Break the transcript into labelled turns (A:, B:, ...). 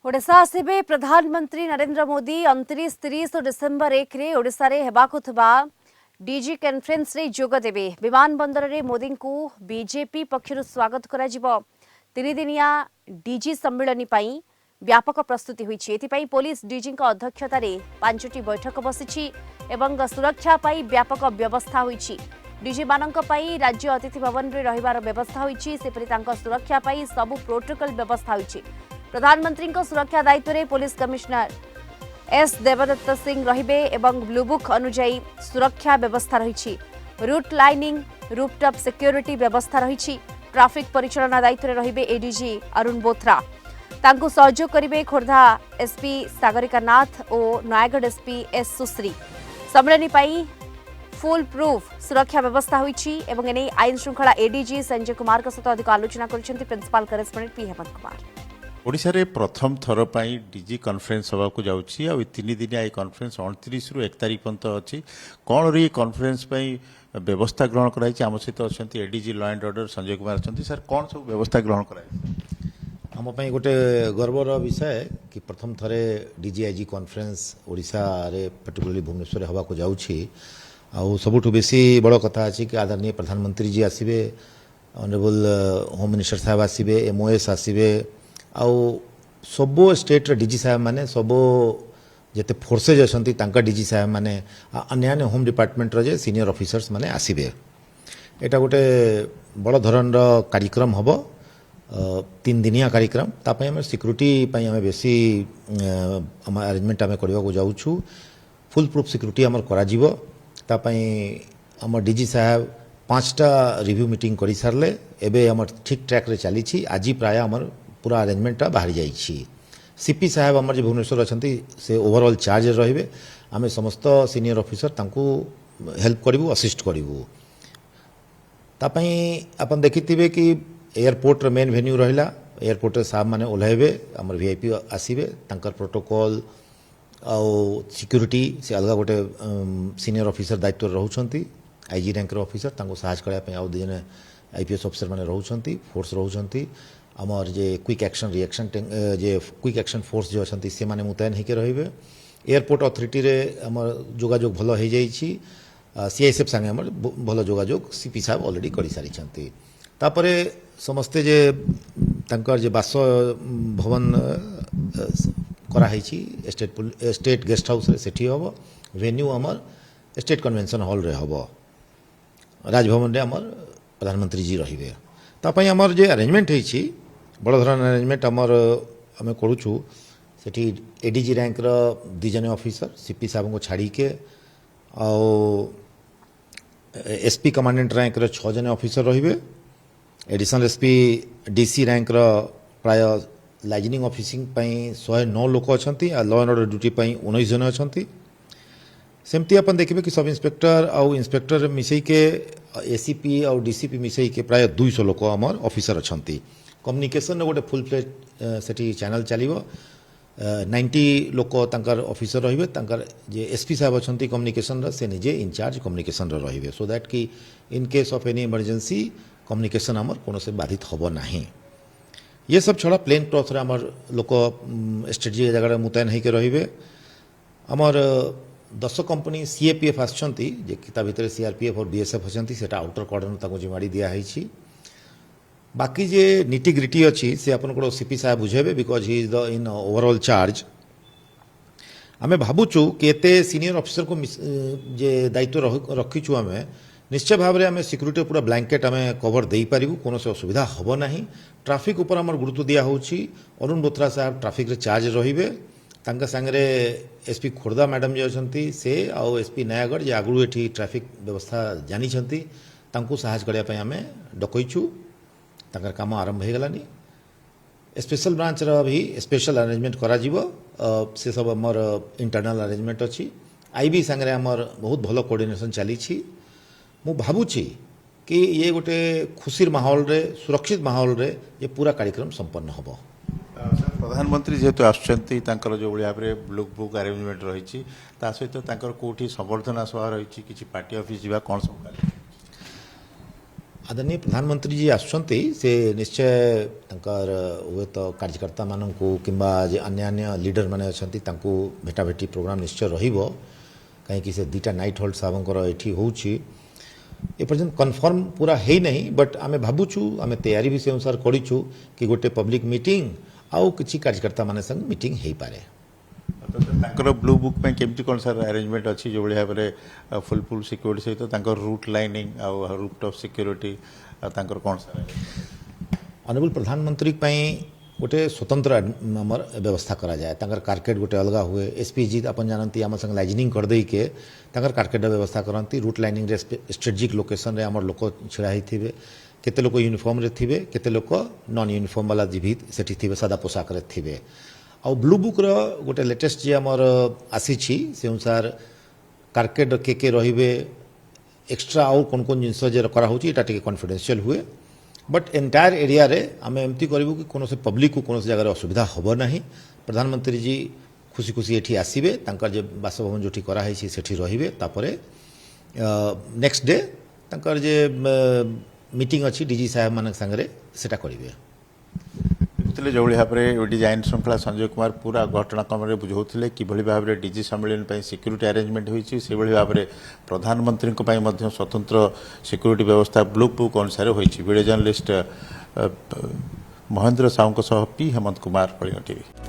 A: ओडिशा आसिबे प्रधानमंत्री नरेंद्र मोदी 29-30 और डिसेम्बर 1 रे ओडिशा रे हेबाकु थबा डीजी कॉन्फ्रेंस रे जोग देबे। विमान बंदर रे मोदी को बीजेपी पक्षरु स्वागत करा जिवो। तीन दिनिया डीजी सम्मेलन पई व्यापक प्रस्तुति होईछि। एथिपई पुलिस डीजी अध्यक्षता रे 5टी बैठक बसिछि एवं सुरक्षा पई व्यापक व्यवस्था होईछि। डीजी मानक पई राज्य अतिथि भवन रे रहिबार व्यवस्था होईछि। सेपरि तांको सुरक्षा पई सबु प्रोटोकॉल व्यवस्था होईछि। प्रधानमंत्री सुरक्षा दायित्व में police commissioner S Devdutt Singh रहिबे एवं ब्लूबुक अनुजाई सुरक्षा व्यवस्था रही। रूट लाइनिंग रूपटॉप सिक्योरिटी व्यवस्था रही। ट्रैफिक परिचालना दायित्व में रहिबे एडीजी अरुण बोथरा। तांको सहयोग करिवे खोर्धा एसपी सागरिका नाथ और नयागढ़ एसपी एस सुश्री। सम्मेलन पाई फुल प्रूफ सुरक्षा व्यवस्था होईछि एवं एने आईन श्रृंखला एडीजी संजय कुमार का सहित अधिक आलोचना करिसेंति principal correspondent P Hemant Kumar.
B: Odisha रे प्रथम थर पाई डीजी कॉन्फ्रेंस हवा को जाउछि आ 3 दिन आई कॉन्फ्रेंस 29 रु 1 तारिख पंत अछि। कोन रे कॉन्फ्रेंस पाई व्यवस्था ग्रहण कराई छि? आम सहित अछंती ADG law and order Sanjay Kumar अछंती। सर कोन सब व्यवस्था ग्रहण कराई?
C: आम पई गोटे गर्वर विषय कि प्रथम थरे डीजीआईजी कॉन्फ्रेंस ओडिशा रे पर्टिकुलरली भुवनेश्वर हवा को जाउछि। आ सबुठु बेसी बड़ कथा अछि कि आदरणीय प्रधानमंत्री जी आसीबे, ऑनरेबल होम मिनिस्टर साहब आसीबे, एमओएस आसीबे, आउ सबो स्टेट डीजी साहब माने सबो जेते फोर्सेज अछंती तांका डीजी साहब माने अन्य अन्य होम डिपार्टमेंट रो जे सीनियर ऑफिसर्स माने आसीबे। एटा गोटे बड़ धरण रो कार्यक्रम हबो, 3 दिनिया कार्यक्रम। तापय हम सिक्युरिटी पय हम बेसी हम अरेंजमेंट हम करबा को जाउछु। फुल प्रूफ सिक्युरिटी हमर करा जिवो। तापय हम डीजी साहब 5टा रिव्यू मीटिंग करि सारले। एबे हमर ठीक ट्रैक रे चली छी। आज प्राय हमर पूरा अरेंजमेंट बाहरी जाइछि। सीपी साहब हमर जे भुवनेश्वर अछंती से ओवरऑल चार्ज रहिबे। आमे समस्त सीनियर ऑफिसर तांकू हेल्प करिवु, असिस्ट करिवु। तापई अपन देखिथिबे कि एयरपोर्ट रे मेन वेन्यू रहिला। एयरपोर्ट रे साहब माने ओल्हाइबे, हमर वीआईपी आसीबे, तांकर प्रोटोकॉल आ सिक्युरिटी से अलग गोटे सीनियर ऑफिसर दायित्व रहउछंती। आईजी रैंक रो ऑफिसर तांको सहायता करया पे आउ दिने आईपीएस ऑफिसर माने रहउछंती, फोर्स रहउछंती। आमर जे क्विक एक्शन रिएक्शन जे क्विक एक्शन फोर्स जो अछंती से माने मुतयन हेके रहिबे। एयरपोर्ट अथॉरिटी रे हमर जोगाजोग भलो हे जाईछि। सीआईएसएफ संगे हमर भलो जोगाजोग सीपी साहब ऑलरेडी करि सारी छंती। तापरे समस्ते जे तांकर जे बास भवन करा हेछि स्टेट गेस्ट हाउस रे सेठी हबो। वेन्यू हमर स्टेट कन्वेंशन हॉल रे हबो। राजभवन रे हमर प्रधानमंत्री जी रहिबे। तापय हमर जे अरेंजमेंट हेछि बड़ धरण अरेंजमेंट हमर हमें करूछु। सेठी एडीजी रैंक रो 2 जने ऑफिसर सीपी साहब को छाड़ी के आ एसपी कमांडेंट रैंक रो 6 जने ऑफिसर रहिबे। एडिशनल एसपी डीसी रैंक रो प्राय लाइजनिंग ऑफिसिंग पई 109 लोक अछंती आ लॉ एंड ऑर्डर ड्यूटी पई 19 जने अछंती। सेमती अपन देखिबे कि सब इंस्पेक्टर आउ इंस्पेक्टर मिसई के एसीपी और डीसीपी मिसई के प्राय 200 लोक हमर ऑफिसर अछंती। कम्युनिकेशन गोटे फुल फ्लेज सेठी चैनल चलिबो। 90 लोक तांकर ऑफिसर रहिबे। तांकर जे एसपी साहब अछंती कम्युनिकेशन रा से निजे इंचार्ज कम्युनिकेशन रा रहिबे, सो दैट कि in case of any emergency communication हमर कोनो से बाधित होबो नाही। ये सब छोड़ा प्लेन क्रॉस रे हमर लोक स्ट्रेटेजी जगह मुतयन हेके रहिबे। हमर 10 कंपनी सीएपीएफ आछंती जे किता भितर सीआरपीएफ और बीएसएफ अछंती सेटा आउटर कॉर्डन ताको जिमाडी दिया हेछि। बाकी जे निटी ग्रिटी अच्छी से अपन को सीपी साहब बुझेबे because he is the in overall charge. आमे भाबुचु कि एते सीनियर ऑफिसर को जे दायित्व रखीचु आमे निश्चय भाव में सिक्यूरीटी पूरा ब्लैंकेट आमे कवर दे पारिबु, कोनो से असुविधा हबो नाही। ट्रैफिक ऊपर हमर गुरुत्व दिया होछि। अरुण बोथरा साहब ट्रैफिक रे चार्ज रहिबे। तांका संगे एसपी खोर्धा मैडम जे अछंती से आउ एसपी नयागढ़ जे आगु एठी ट्रैफिक व्यवस्था जानी छंती तांको सहायता करिया पे आमे डकैछु। तांकर काम आरंभ हो गलानी। स्पेशल ब्रांच रा भी स्पेशल अरेंजमेंट करा जीवो। से सब हमर इंटरनल अरेंजमेंट अछि। आईबी संगे हमर बहुत भलो कोऑर्डिनेशन चली छी। मु भाबुची कि ये गोटे खुशीर माहौल रे सुरक्षित माहौल रे ये पूरा कार्यक्रम संपन्न हबो।
B: प्रधानमंत्री जेहेतु आसुचंती तांकर जो भलिया रे लुक बुक अरेंजमेंट रहिछि ता सहित तांकर कोठी संवर्धना सभा रहिछि, किछि पार्टी ऑफिस जीवा कोन सब
C: आदरणीय प्रधानमंत्री जी आसुचंती से निश्चय तंकर हुए तो कार्यकर्ता माननकु किंबा जे अन्य अन्य लीडर माने अछंती तांकु भेटाभेटी प्रोग्राम निश्चय रहिबो कहीं से दुटा नाइट होल्ड साहबंकर एठी होउची ए पर्यंत कन्फर्म पूरा है नहीं बट आमे भाबुछु आमे तैयारी भी से अनुसार करिछु कि गोटे पब्लिक मीटिंग आउ किछि कार्यकर्ता माने संग मीटिंग हेई पारे
B: तांकर ब्लू बुक में केमती कौन सर अरेंजमेंट अच्छी जो भाई भाव फुल सिक्योरिटी सहित तांकर रूट लाइनिंग आ रूटटॉप सिक्योरिटी तांकर कौन सर
C: ऑनरेबल प्रधानमंत्री पई गोटे स्वतंत्र हमर व्यवस्था करा जाए तांकर कार्केट गोटे अलगा हुए एसपीजी अपन जानती आम संग लाइजनिंग कर दे के तांकर कार्केट व्यवस्था करती रूट लाइनिंग रे स्ट्रेटेजिक लोकेशन रे हमर लोक छिड़ा ही थिबे केते लोक यूनिफॉर्म रे थिबे केते लोक नॉन यूनिफॉर्म वाला जीवित सेठी थिबे सादा पोशाक रे थिबे आ ब्लू बुक रो गोटे लेटेस्ट जे हमर आसी छी से अनुसार कार्केट के रहिबे एक्स्ट्रा और कौन कौन जिनस जे करा होची एटा टिके कॉन्फिडेंशियल हुए बट एंटायर एरिया रे आम एमती करूँ कि कौन से पब्लिक को कौन जगह असुविधा हम ना प्रधानमंत्री जी खुशी खुशी एठी आसीबे तांकर जे बासभवन जोठी करा है सेठी रहिबे तापरे नेक्स्ट डे तांकर जे मीटिंग अच्छी डीजी साहेब मान संगे सेटा करिवे
B: देखुले जो भाव में डिजाइन श्रृंखला संजय कुमार पूरा घटनाक्रम में बुझाऊे कि भाव में डीजी सम्मेलन सिक्यूरीटी अरेंजमेंट होती भाव में प्रधानमंत्री स्वतंत्र सिक्यूरीटी व्यवस्था ब्लू बुक अनुसार होती video journalist Mahendra Sahu P Hemant Kumar Kalinga TV.